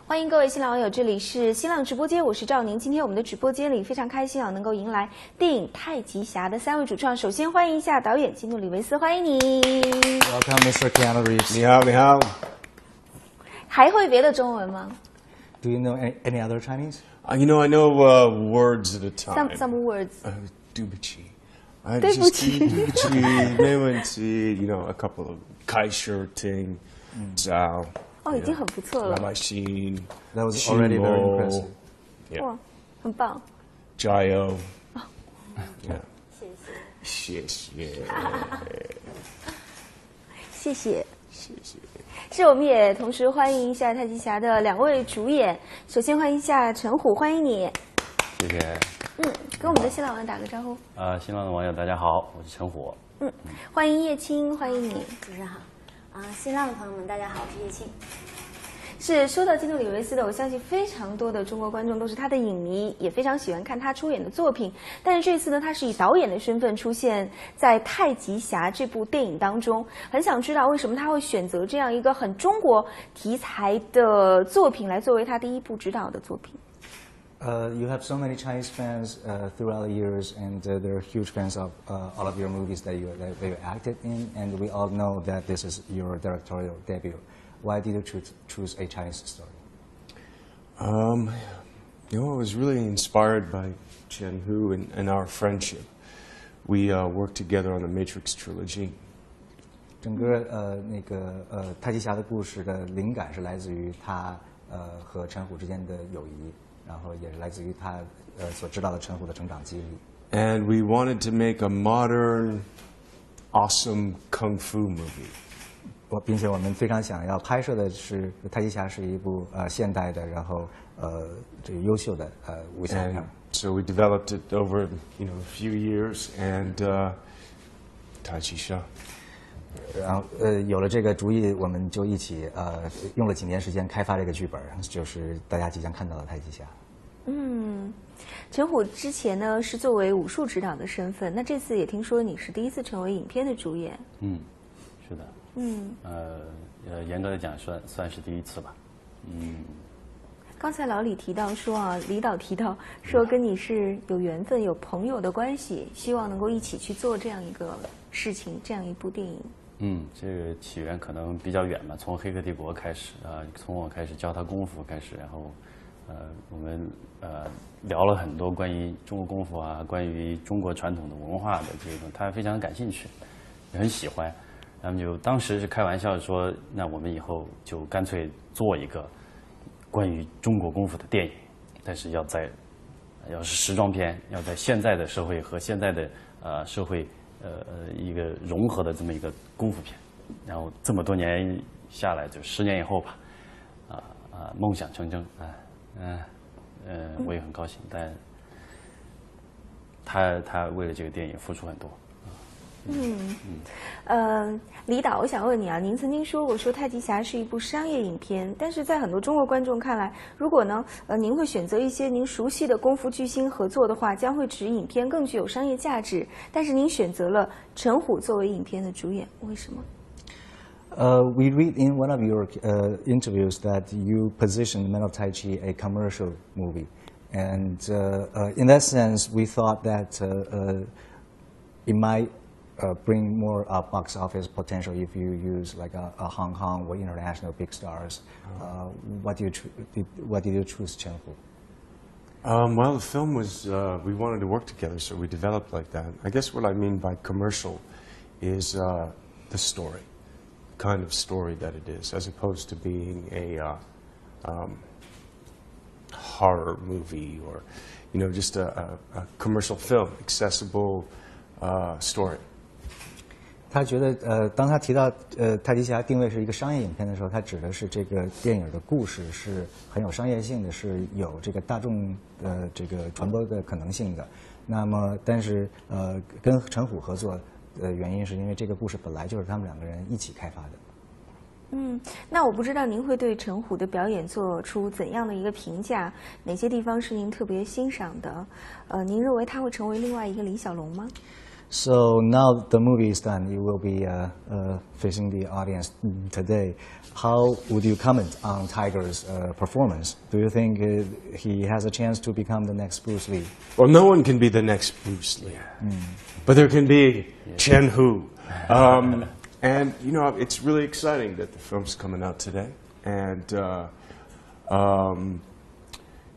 欢迎各位新浪网友，这里是新浪直播间，我是赵宁。今天我们的直播间里非常开心啊，能够迎来电影《太极侠》的3位主创。首先欢迎一下导演基努·里维斯，欢迎你。Welcome, Mr. Keanu Reeves. 你好，你好。还会别的中文吗 Do you know any other Chinese? You know, I know words at a time. Some words. 对不起。对不起。对不起，没问题。You know, a couple of 开始听，早。哦，已经很不错了。慢心。That was already very impressive. 哇，很棒。加油。谢谢。谢谢。谢谢。谢谢。是，我们也同时欢迎一下《太极侠》的2位主演。首先欢迎一下陈虎，欢迎你。谢谢。跟我们的新浪网友打个招呼。新浪的网友大家好，我是陈虎。欢迎叶青，欢迎你。主持人好。新浪的朋友们大家好，我是叶青。是，说到基努·里维斯的，我相信非常多的中国观众都是他的影迷，也非常喜欢看他出演的作品。但是这次呢，他是以导演的身份出现在《太极侠》这部电影当中。很想知道为什么他会选择这样一个很中国题材的作品来作为他第一部执导的作品。You have so many Chinese fans throughout the years, and they're huge fans of all of your movies that you acted in. And we all know that this is your directorial debut. Why did you choose a Chinese story? You know, I was really inspired by Chen Hu and our friendship. We worked together on the Matrix trilogy. 整个太极侠的故事的灵感是来自于他和陈虎之间的友谊，然后也是来自于他所知道的陈虎的成长经历。And we wanted to make a modern, awesome kung fu movie. 并且我们非常想要拍摄的是《太极侠》是一部现代的，然后这个优秀的武侠片。So we developed it over a few years, and 太极侠。然后有了这个主意，我们就一起用了几年时间开发这个剧本，就是大家即将看到的《太极侠》。陈虎之前呢是作为武术指导的身份，那这次也听说你是第一次成为影片的主演。是的。严格的讲算是第一次吧。刚才老李提到说李导提到说跟你是有缘分、有朋友的关系，希望能够一起去做这样一个事情，这样一部电影。这个起源可能比较远嘛，从《黑客帝国》开始从我开始教他功夫开始，然后我们聊了很多关于中国功夫关于中国传统的文化的这种，他非常感兴趣，也很喜欢。然后就当时是开玩笑说，那我们以后就干脆做一个关于中国功夫的电影，但是要是时装片，要在现在的社会和现在的社会一个融合的这么一个功夫片。然后这么多年下来，就10年以后吧，梦想成真，我也很高兴。但他为了这个电影付出很多。李导，我想问你您曾经说过，说《太极侠》是一部商业影片，但是在很多中国观众看来，如果呢，您会选择一些您熟悉的功夫巨星合作的话，将会使影片更具有商业价值。但是您选择了陈虎作为影片的主演，为什么？We read in one of your interviews that you positioned Men of Tai Chi a commercial movie, and in that sense, we thought that it might bring more box office potential if you use like a Hong Kong or international big stars. Why did you choose Chen Hu? Well, the film was, we wanted to work together, so we developed like that. I guess what I mean by commercial is the story, the kind of story that it is, as opposed to being a horror movie or, just a commercial film, accessible story. 他觉得，当他提到太极侠定位是一个商业影片的时候，他指的是这个电影的故事是很有商业性的，是有这个大众这个传播的可能性的。那么，但是跟陈虎合作的原因是因为这个故事本来就是他们2个人一起开发的。那我不知道您会对陈虎的表演做出怎样的一个评价？哪些地方是您特别欣赏的？您认为他会成为另外一个李小龙吗？ So now the movie is done. You will be facing the audience today. How would you comment on Tiger's performance? Do you think he has a chance to become the next Bruce Lee? Well, no one can be the next Bruce Lee, but there can be Chen Hu. And you know, it's really exciting that the film's coming out today. And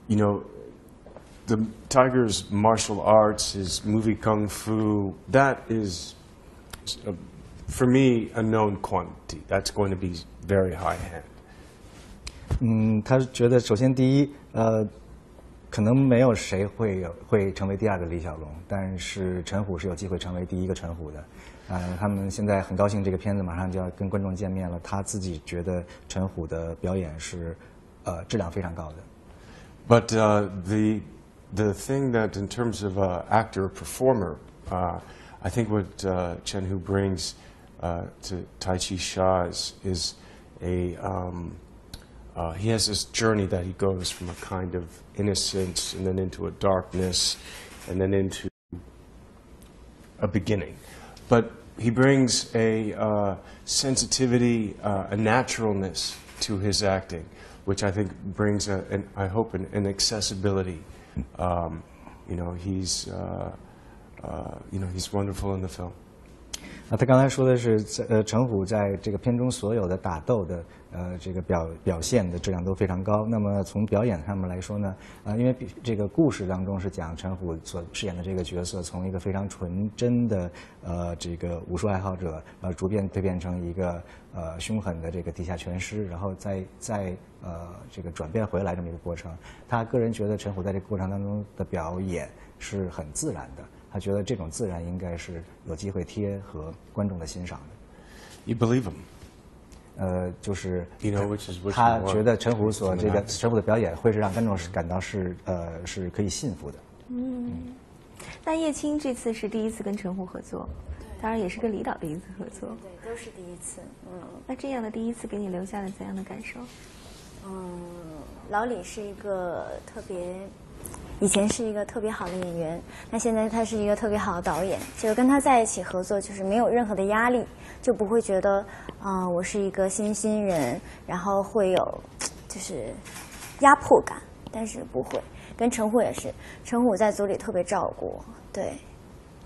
you know, the Tiger's martial arts, his movie Kung Fu, that is, for me, a known quantity. That's going to be very high hand. 他觉得首先第一，可能没有谁会成为第二个李小龙，但是陈虎是有机会成为第一个陈虎的。他们现在很高兴，这个片子马上就要跟观众见面了。他自己觉得陈虎的表演是质量非常高的。But the thing that in terms of actor performer, I think what Chen Hu brings to Tai Chi Sha is he has this journey that he goes from a kind of innocence and then into a darkness and then into a beginning. But he brings a sensitivity, a naturalness to his acting, which I think brings, I hope, an accessibility. You know, he's wonderful in the film. 他刚才说的是，陈虎在这个片中所有的打斗的这个表现的质量都非常高。那么从表演上面来说呢，因为这个故事当中是讲陈虎所饰演的这个角色从一个非常纯真的这个武术爱好者，逐渐蜕变成一个凶狠的这个地下拳师，然后再这个转变回来这么一个过程。他个人觉得陈虎在这个过程当中的表演是很自然的。他觉得这种自然应该是有机会贴合观众的欣赏的。You believe him? 就是which is 他觉得陈虎的表演会是让观众感到是可以信服的。那叶青这次是第一次跟陈虎合作，当然也是跟李导第一次合作。对，都是第一次。那这样的第一次给你留下了怎样的感受？老李是一个以前是一个特别好的演员，那现在他是一个特别好的导演，就是跟他在一起合作，就是没有任何的压力，就不会觉得我是一个新人，然后会有就是压迫感，但是不会。跟陈虎也是，陈虎在组里特别照顾我，对，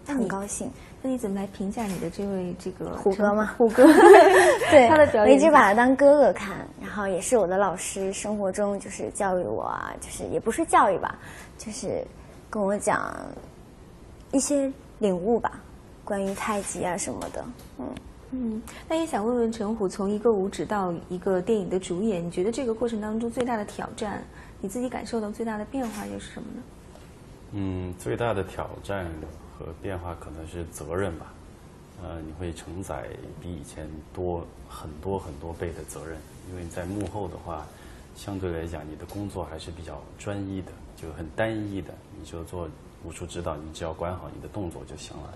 很高兴。那你怎么来评价你的这位虎哥吗？虎哥，对，他的表演，我一直把他当哥哥看，然后也是我的老师，生活中就是教育我啊，就是也不是教育吧，就是跟我讲一些领悟吧，关于太极啊什么的，那也想问问陈虎，从一个武指到一个电影的主演，你觉得这个过程当中最大的挑战，你自己感受到最大的变化又是什么呢？最大的挑战和变化可能是责任吧，你会承载比以前多很多倍的责任，因为在幕后的话，相对来讲你的工作还是比较专一的，就很单一的，你就做武术指导，你只要管好你的动作就行了。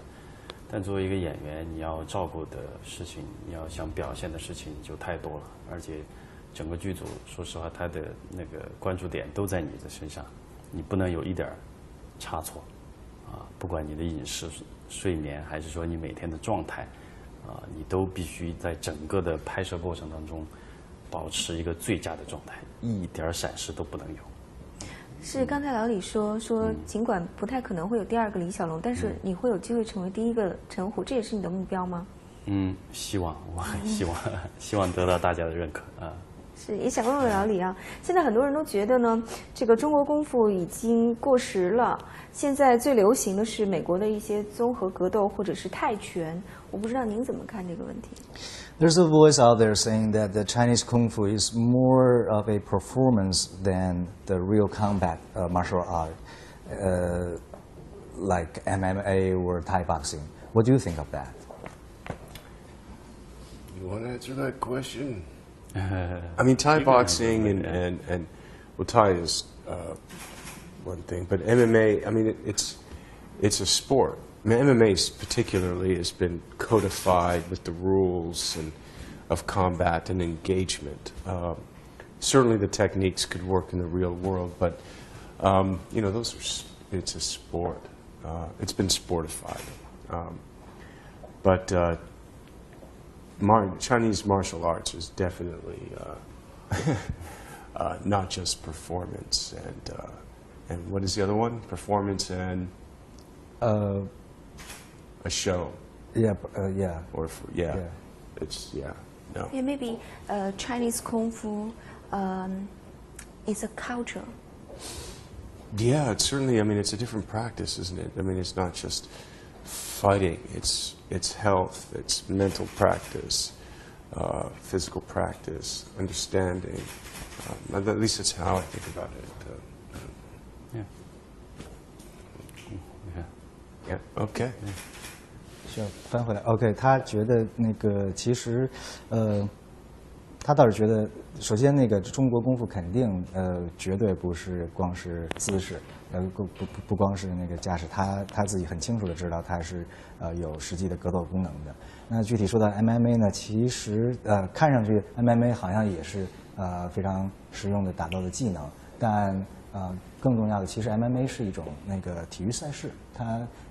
但作为一个演员，你要照顾的事情，你要想表现的事情就太多了，而且整个剧组说实话，他的那个关注点都在你的身上，你不能有一点差错。不管你的饮食、睡眠，还是说你每天的状态，你都必须在整个的拍摄过程当中保持一个最佳的状态，一点闪失都不能有。是刚才老李说，尽管不太可能会有第二个李小龙，但是你会有机会成为第一个陈虎，这也是你的目标吗？希望，我很希望，希望得到大家的认可啊。是，也想问问老李啊，现在很多人都觉得呢，这个中国功夫已经过时了，现在最流行的是美国的一些综合格斗或者是泰拳，我不知道您怎么看这个问题。There's a voice out there saying that the Chinese Kung Fu is more of a performance than the real combat martial art, like MMA or Thai boxing. What do you think of that? You want to answer that question? I mean, Thai boxing and well, Thai is one thing, but MMA, I mean, it's a sport. I mean, MMA particularly has been codified with the rules of combat and engagement. Certainly the techniques could work in the real world, but, you know, it's a sport. It's been sportified. But Chinese martial arts is definitely not just performance and what is the other one? Performance and a show. Yeah. Or it's no. Yeah, maybe Chinese Kung Fu is a culture. Yeah, it's certainly. I mean, it's a different practice, isn't it? I mean, it's not just fighting. It's health. It's mental practice, physical practice, understanding. At least that's how I think about it. Yeah. Okay. 需要翻回来。OK， 他觉得那个其实，他倒是觉得，首先那个中国功夫肯定绝对不是光是姿势，不光是那个架势，他自己很清楚的知道他是有实际的格斗功能的。那具体说到 MMA 呢，其实看上去 MMA 好像也是非常实用的打斗的技能，但更重要的，其实 MMA 是一种那个体育赛事，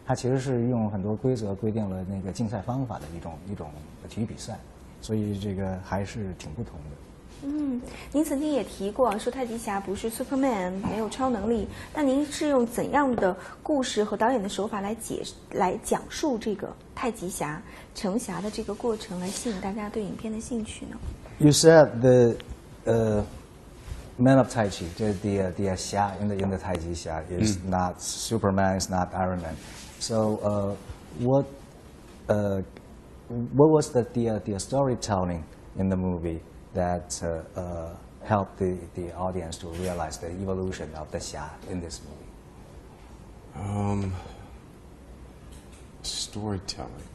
它其实是用很多规则规定了那个竞赛方法的一种体育比赛，所以这个还是挺不同的。您曾经也提过，说太极侠不是 Superman， 没有超能力。那您是用怎样的故事和导演的手法来讲述这个太极侠成侠的这个过程，来吸引大家对影片的兴趣呢 ？You said the Man of Tai Chi, the Xia in the Tai Chi Xia is not Superman, is not Iron Man. So what was the storytelling in the movie that helped the audience to realize the evolution of the Xia in this movie? Storytelling.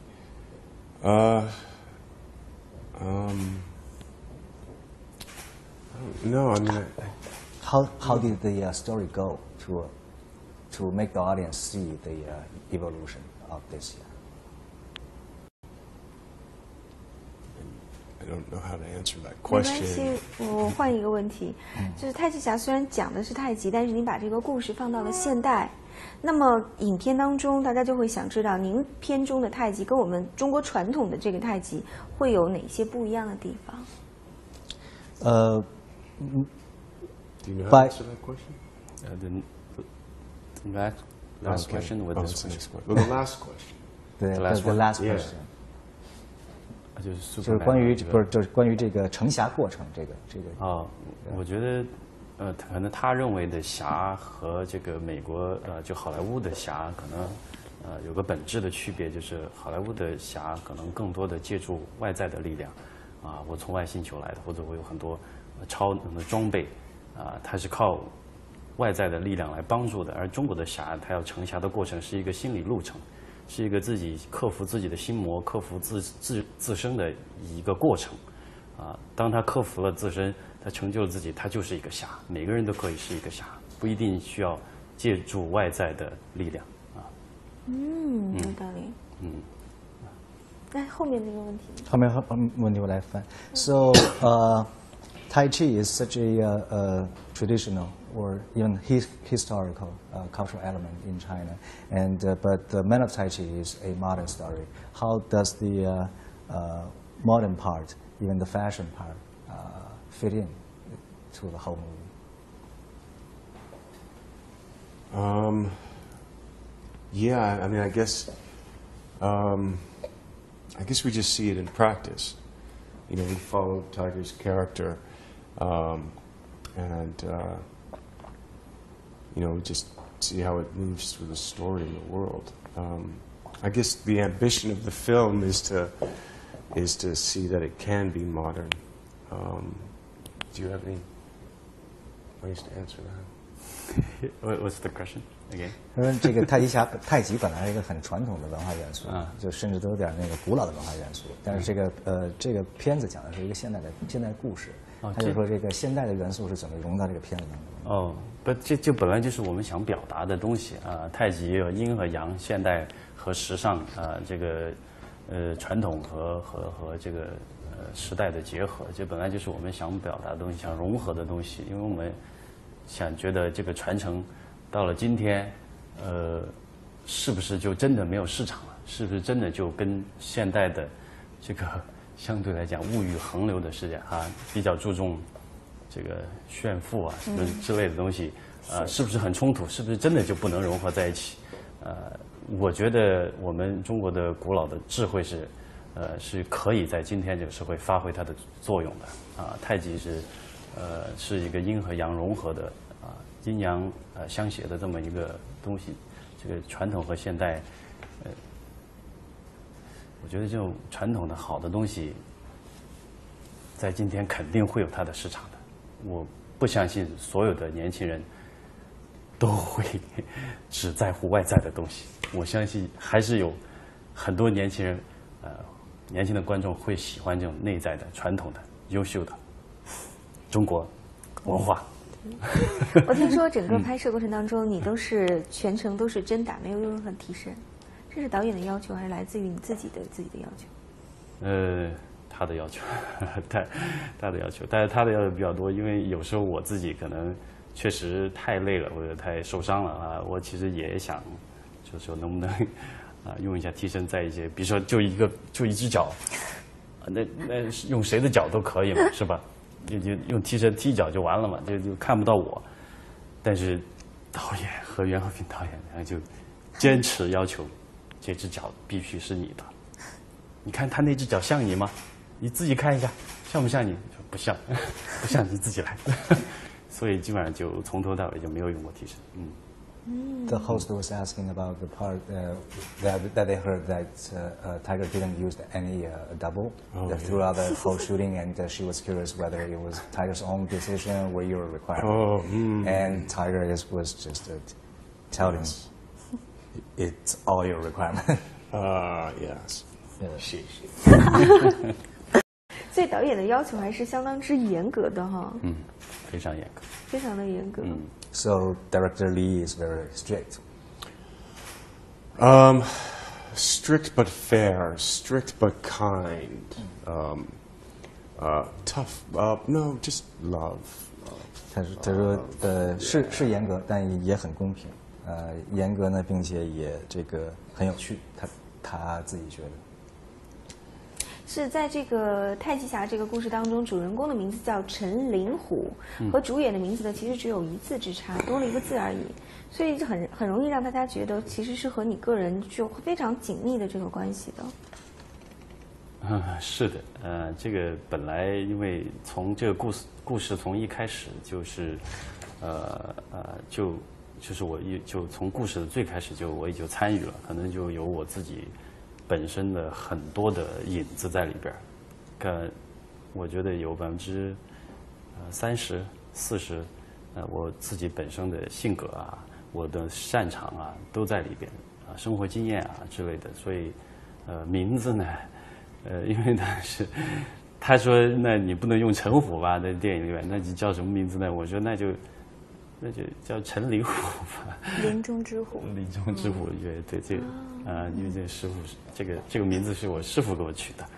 No, I mean, how did the story go to make the audience see the evolution of this Xia? I don't know how to answer that 没关 question. 系，我换一个问题，就是太极侠虽然讲的是太极，但是您把这个故事放到了现代，那么影片当中大家就会想知道，您片中的太极跟我们中国传统的这个太极会有哪些不一样的地方？ Do you know how By- to answer that question? The last question with Oh, this it's the next question. question. Well, the last question. The last Yeah. question. 就是就是关于不是就是关于这个成侠过程这个我觉得可能他认为的侠和这个美国就好莱坞的侠可能有个本质的区别，就是好莱坞的侠可能更多的借助外在的力量我从外星球来的，或者我有很多超能的装备它是靠外在的力量来帮助的，而中国的侠他要成侠的过程是一个心理路程，是一个自己克服自己的心魔，克服自身的一个过程当他克服了自身，他成就了自己，他就是一个侠。每个人都可以是一个侠，不一定需要借助外在的力量有道理。那后面那个问题，后面问题我来翻。So, Tai Chi is such a traditional or even historical cultural element in China, and but the Man of Tai Chi is a modern story. How does the modern part, even the fashion part, fit in to the whole movie? Yeah, I mean, I guess we just see it in practice. You know, we follow Tiger's character, and you know, we just see how it moves through the story in the world. I guess the ambition of the film is to see that it can be modern. Do you have any ways to answer that? What's the question again? 他说这个太极本来是一个很传统的文化元素，就甚至都有点那个古老的文化元素。但是这个片子讲的是一个现代故事，他就说这个现代的元素是怎么融到这个片子当中。不，这本来就是我们想表达的东西太极有阴和阳，现代和时尚这个传统和这个时代的结合，这本来就是我们想表达的东西，想融合的东西。因为我们想觉得这个传承到了今天，是不是就真的没有市场了？是不是真的就跟现代的这个相对来讲物欲横流的世界啊，比较注重这个炫富啊什么之类的东西，是不是很冲突？是不是真的就不能融合在一起？我觉得我们中国的古老的智慧是可以在今天这个社会发挥它的作用的啊。太极是一个阴和阳融合的啊，阴阳相协的这么一个东西。这个传统和现代，我觉得这种传统的好的东西，在今天肯定会有它的市场的。我不相信所有的年轻人都会只在乎外在的东西。我相信还是有很多年轻人，年轻的观众会喜欢这种内在的、传统的、优秀的中国文化。我听说整个拍摄过程当中，你都是全程都是真打，没有任何提升，这是导演的要求，还是来自于你自己的要求？他的要求，他的要求，但是他的要求比较多，因为有时候我自己可能确实太累了或者太受伤了啊，我其实也想，就是说能不能用一下替身，在一些，比如说就一只脚，那用谁的脚都可以嘛，是吧？就用替身踢脚就完了嘛，就看不到我。但是导演和袁和平导演然后就坚持要求，这只脚必须是你的。你看他那只脚像你吗？你自己看一下，像不像你？说不像，不像，你自己来。所以基本上就从头到尾就没有用过替身。The host was asking about the part that they heard that Tiger didn't use any double throughout the whole shooting, and she was curious whether it was Tiger's own decision or your requirement. And Tiger was just telling it's all your requirement. Yes. 谢谢。所以导演的要求还是相当之严格的哈。非常严格。非常的严格。So Director Lee is very strict. Strict but fair, strict but kind. Tough. No, just love. 他说是严格，但也很公平。严格呢，并且也这个很有趣。他自己觉得。是在这个太极侠这个故事当中，主人公的名字叫陈灵虎，和主演的名字呢其实只有一字之差，多了一个字而已，所以很容易让大家觉得其实是和你个人就非常紧密的这个关系的。是的，这个本来因为从这个故事从一开始就是，就是我就从故事的最开始我也就参与了，可能就有我自己本身的很多的影子在里边儿，我觉得有30%、40%，我自己本身的性格啊，我的擅长啊都在里边啊，生活经验啊之类的，所以名字呢，因为他说那你不能用陈虎吧，在电影里面，那你叫什么名字呢？我说那就叫陈灵虎吧。林中之虎。林中之虎，对这个因为这个师傅这个名字是我师傅给我取的，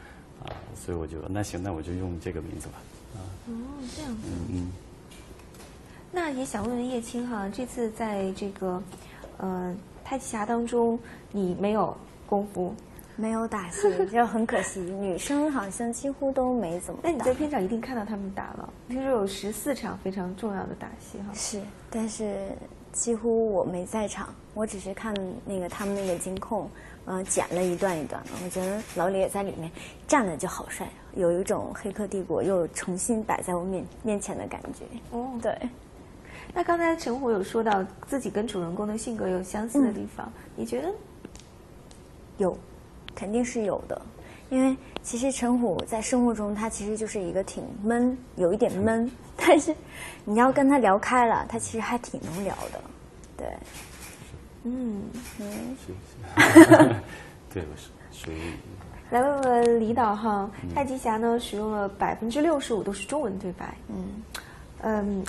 所以我就那行，那我就用这个名字吧。这样子。那也想问问叶青哈，这次在这个太极侠当中，你没有功夫，没有打戏，就很可惜。女生好像几乎都没怎么打。那你在片场一定看到他们打了，听说有14场非常重要的打戏哈。是，但是几乎我没在场，我只是看他们那个监控，剪了一段一段的。我觉得老李也在里面站的就好帅，有一种《黑客帝国》又重新摆在我面前的感觉。对。那刚才陈虎有说到自己跟主人公的性格有相似的地方，你觉得？有，肯定是有的。因为其实陈虎在生活中他其实就是一个挺闷，有一点闷，但是你要跟他聊开了，他其实还挺能聊的。对。对，我是属于。来问问李导哈，太极侠呢使用了65%都是中文对白。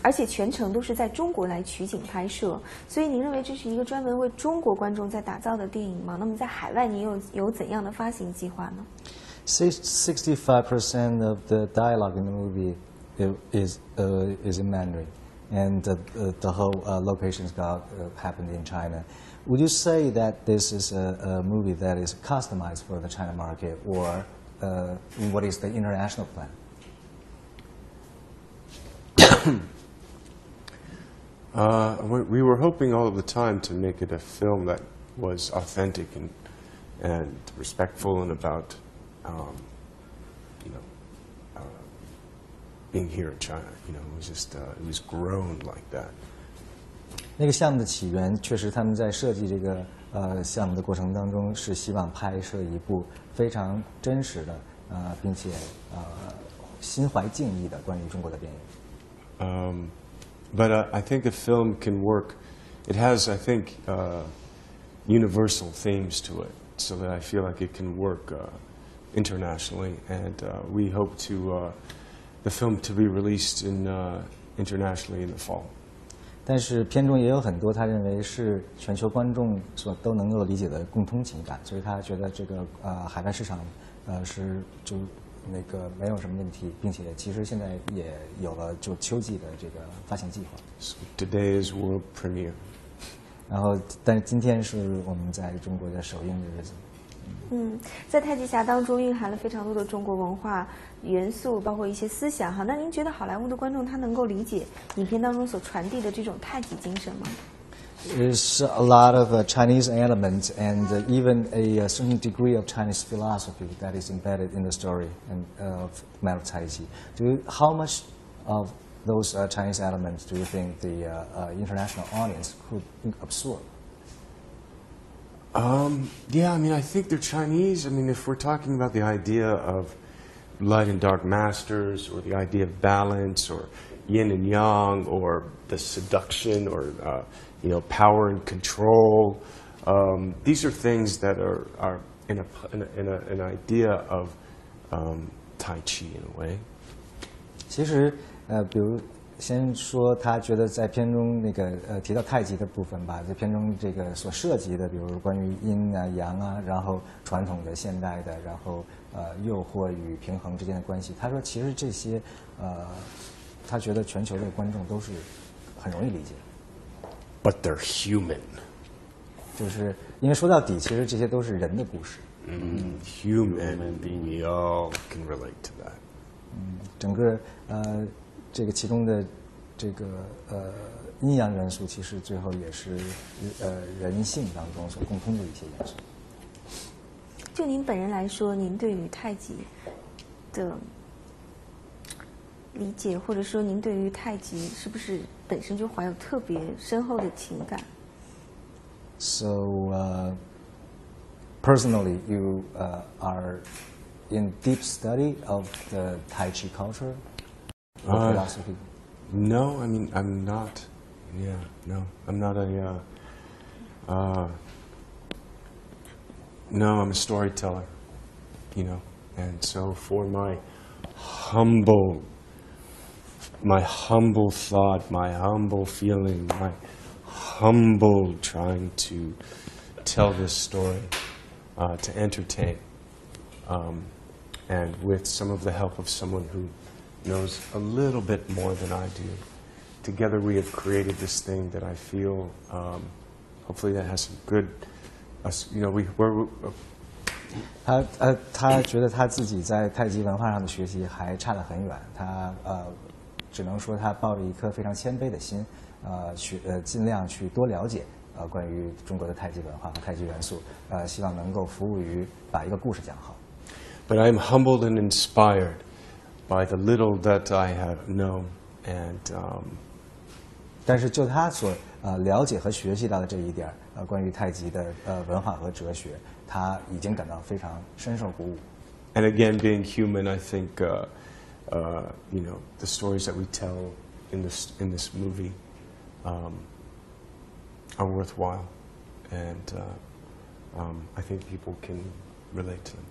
而且全程都是在中国来取景拍摄，所以您认为这是一个专门为中国观众在打造的电影吗？那么在海外您有怎样的发行计划呢？65% of the dialogue in the movie is in Mandarin, and the whole locations happened in China. Would you say that this is a movie that is customized for the China market, or what is the international plan? We were hoping all of the time to make it a film that was authentic and respectful and about, being here in China. It was just it was grown like that. 那个项目的起源，确实他们在设计这个项目的过程当中，是希望拍摄一部非常真实的并且心怀敬意的关于中国的电影。But I think a film can work. It has, I think, universal themes to it, so that I feel like it can work internationally. And we hope the film to be released internationally in the fall. 但是片中也有很多他认为是全球观众都能够理解的共通情感，所以他觉得这个海外市场是就那个没有什么问题，并且其实现在也有了就秋季的这个发行计划。So today is world premiere. 然后，但是今天是我们在中国的首映的日子。在太极侠当中蕴含了非常多的中国文化元素，包括一些思想哈。那您觉得好莱坞的观众他能够理解影片当中所传递的这种太极精神吗？ There's a lot of Chinese elements and even a certain degree of Chinese philosophy that is embedded in the story and of Metal Tai Chi. How much of those Chinese elements do you think the international audience could absorb? Yeah, I mean, I think they're Chinese. I mean, if we're talking about the idea of light and dark masters, or the idea of balance, or yin and yang, or the seduction, or power and control, these are things that are in an idea of Tai Chi in a way. 其实比如先说他觉得在片中那个提到太极的部分吧，在片中这个所涉及的，比如关于阴啊阳啊，然后传统的现代的，然后诱惑与平衡之间的关系，他说其实这些他觉得全球的观众都是很容易理解。But they're human. 就是因为说到底，其实这些都是人的故事。Human being, we all can relate to that. 整个这个其中的这个阴阳元素，其实最后也是人性当中所共通的一些元素。就您本人来说，您对于太极的理解，或者说您对于太极是不是本身就怀有特别深厚的情感？ So personally, you are in deep study of the Tai Chi culture or philosophy? No, I mean, I'm not. Yeah, no, I'm not no, I'm a storyteller, and so for my humble thought, my humble feeling, my humble trying to tell this story, to entertain, and with some of the help of someone who knows a little bit more than I do. Together we have created this thing that I feel, hopefully that has some good, we're 他觉得他自己在太极文化上的学习还差得很远，他只能说他抱着一颗非常谦卑的心，尽量去多了解关于中国的太极文化和太极元素，希望能够服务于把一个故事讲好。But I'm humbled and inspired by the little that I have known, and 但是就他所了解和学习到的这一点关于太极的文化和哲学，他已经感到非常深受鼓舞。And again, being human, I think the stories that we tell in this movie are worthwhile, and I think people can relate to them.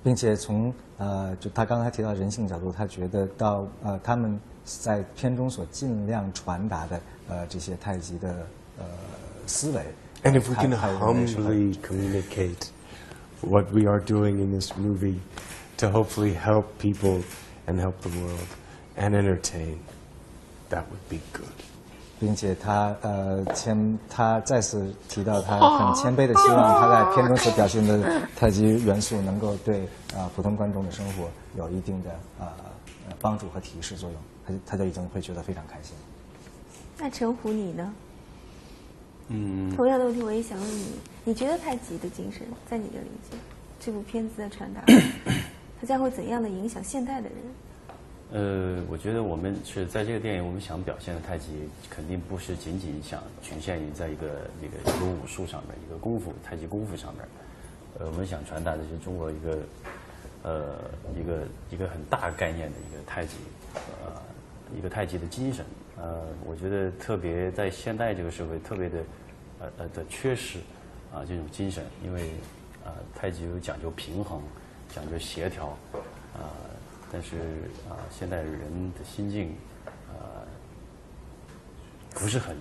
并且从就他刚才提到人性角度，他觉得到他们在片中所尽量传达的这些太极的思维。And if we can humbly communicate what we are doing in this movie to hopefully help people and help the world and entertain, that would be good. 并且他再次提到他很谦卑的希望他在片中所表现的太极元素能够对普通观众的生活有一定的帮助和提示作用，他就已经会觉得非常开心。那陈虎你呢？同样的问题我也想问你，你觉得太极的精神在你的理解，这部片子的传达，它将会怎样的影响现代的人？我觉得我们是在这个电影，我们想表现的太极，肯定不是仅仅想局限于在一个武术上面，一个功夫太极功夫上面。我们想传达的是中国一个很大概念的一个太极，一个太极的精神。我觉得特别在现代这个社会特别的缺失这种精神，因为太极有讲究平衡，讲究协调但是现代人的心境不是很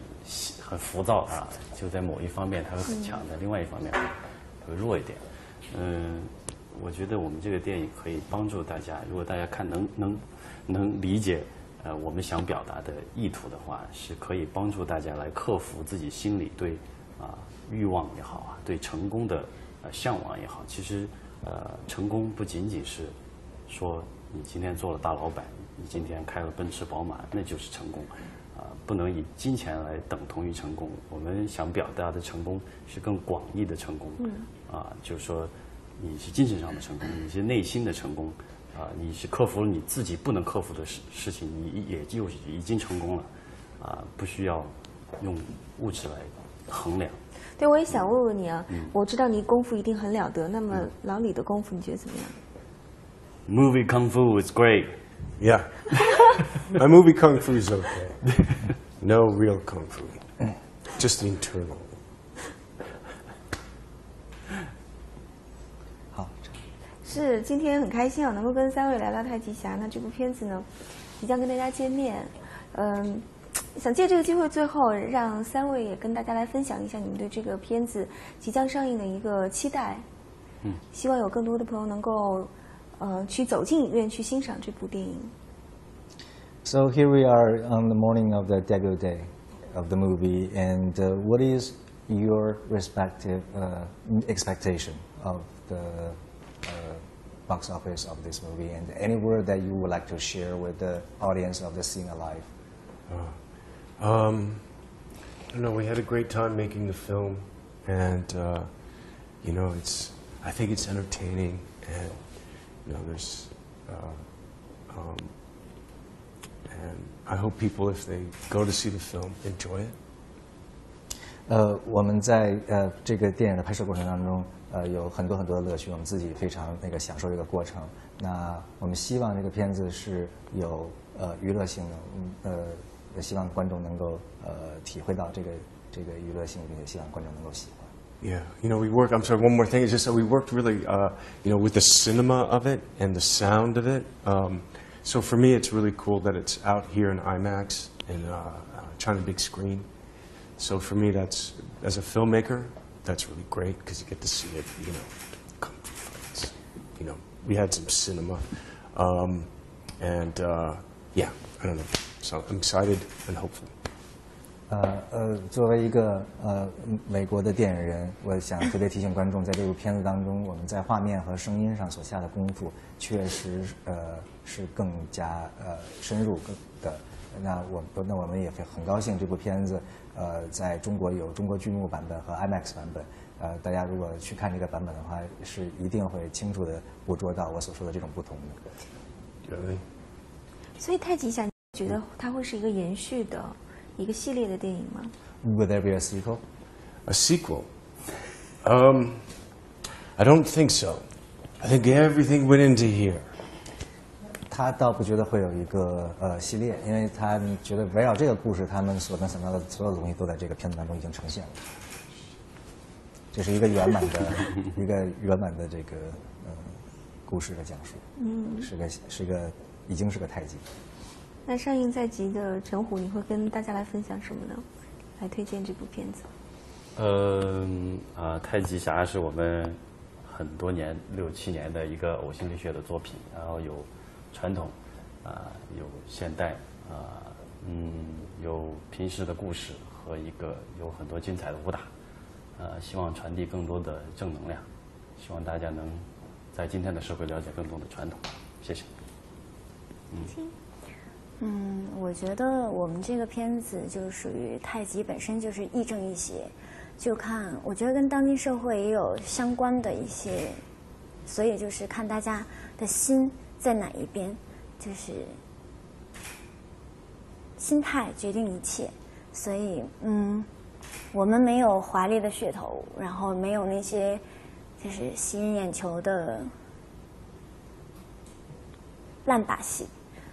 浮躁就在某一方面它会很强，在另外一方面会弱一点。我觉得我们这个电影可以帮助大家，如果大家看能理解我们想表达的意图的话，是可以帮助大家来克服自己心里对欲望也好对成功的向往也好。其实成功不仅仅是说你今天做了大老板，你今天开了奔驰宝马，那就是成功不能以金钱来等同于成功。我们想表达的成功是更广义的成功就是说你是精神上的成功，你是内心的成功你是克服了你自己不能克服的事情，你也就已经成功了不需要用物质来衡量。对，我也想问问你我知道你功夫一定很了得，那么老李的功夫你觉得怎么样？Movie Kung Fu is great. Yeah. My movie Kung Fu is okay. No real Kung Fu. Just internal. 好，是今天很开心能够跟三位聊聊太极侠。那这部片子呢即将跟大家见面想借这个机会最后让三位也跟大家来分享一下你们对这个片子即将上映的一个期待。希望有更多的朋友能够去走进影院去欣赏这部电影。So here we are on the morning of the debut day of the movie, and what is your respective expectation of the box office of this movie, and any word that you would like to share with the audience of the Seeing Alive? I don't know. We had a great time making the film, and I think it's entertaining, and there's and I hope people, if they go to see the film, enjoy it. 我们在这个电影的拍摄过程当中，有很多的乐趣，我们自己非常享受这个过程。那我们希望这个片子是有娱乐性的，也希望观众能够体会到这个娱乐性，并且希望观众能够喜欢。Yeah, we work. I'm sorry. One more thing is just that we worked really, with the cinema of it and the sound of it. So for me, it's really cool that it's out here in IMAX and China big screen. So for me, that's as a filmmaker, that's really great because you get to see it. Kung Fu fights. We had some cinema, and yeah, I don't know. So I'm excited and hopeful. 作为一个美国的电影人，我想特别提醒观众，在这部片子当中，我们在画面和声音上所下的功夫，确实是更加深入的。那我们也很高兴，这部片子在中国有中国剧目版本和 IMAX 版本。大家如果去看这个版本的话，是一定会清楚的捕捉到我所说的这种不同的。所以太极侠，你觉得它会是一个延续的一个系列的电影吗？ Will there be a sequel? A sequel? I don't think so. I think everything went into here. 他倒不觉得会有一个系列，因为他觉得围绕这个故事，他们所能想到的所有的东西都在这个片子当中已经呈现了。这是一个圆满的这个故事的讲述。已经是个太极。那上映在即的陈虎，你会跟大家来分享什么呢？来推荐这部片子。太极侠是我们很多年6、7年的一个呕心沥血的作品，然后有传统有现代有平时的故事和有很多精彩的武打，希望传递更多的正能量，希望大家能在今天的社会了解更多的传统。谢谢。我觉得我们这个片子就属于太极本身就是亦正亦邪，我觉得跟当今社会也有相关的一些，所以就是看大家的心在哪一边，就是心态决定一切。所以我们没有华丽的噱头，然后没有那些就是吸引眼球的烂把戏。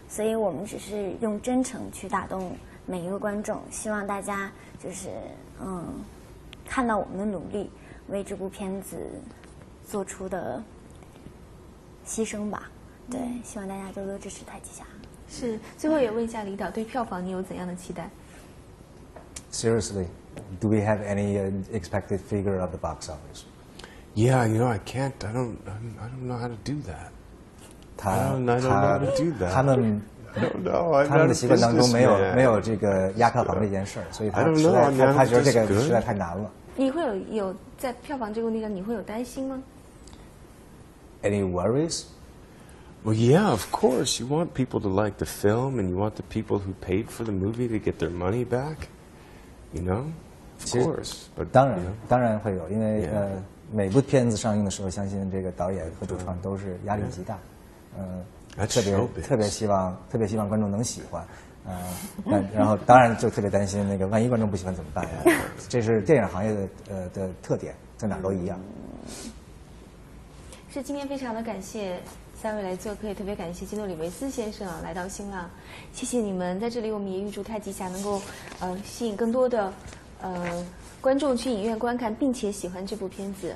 所以我们只是用真诚去打动每一个观众，希望大家就是看到我们的努力，为这部片子做出的牺牲吧。对，希望大家多多支持太极侠。是，最后也问一下李导，对票房你有怎样的期待 Seriously, do we have any expected figure of the box office? Yeah, I can't. I don't know how to do that. I don't know how to do that. 他们 I don't know. 他们的习惯当中没有这个压票房这件事儿，所以他 I don't know. 他觉得这个 That's good. 实在太难了。你会有在票房这个问题上，你会有担心吗？ Any worries? Well, yeah, of course. You want people to like the film, and you want the people who paid for the movie to get their money back. You know, of course. But 当然会有，因为每部片子上映的时候，相信这个导演和主创都是压力极大。特别希望观众能喜欢，然后当然就特别担心那个万一观众不喜欢怎么办呀？这是电影行业的特点，在哪儿都一样。是今天非常的感谢3位来做客，也特别感谢基诺里维斯先生来到新浪，谢谢你们。在这里，我们也预祝太极侠能够吸引更多的观众去影院观看，并且喜欢这部片子。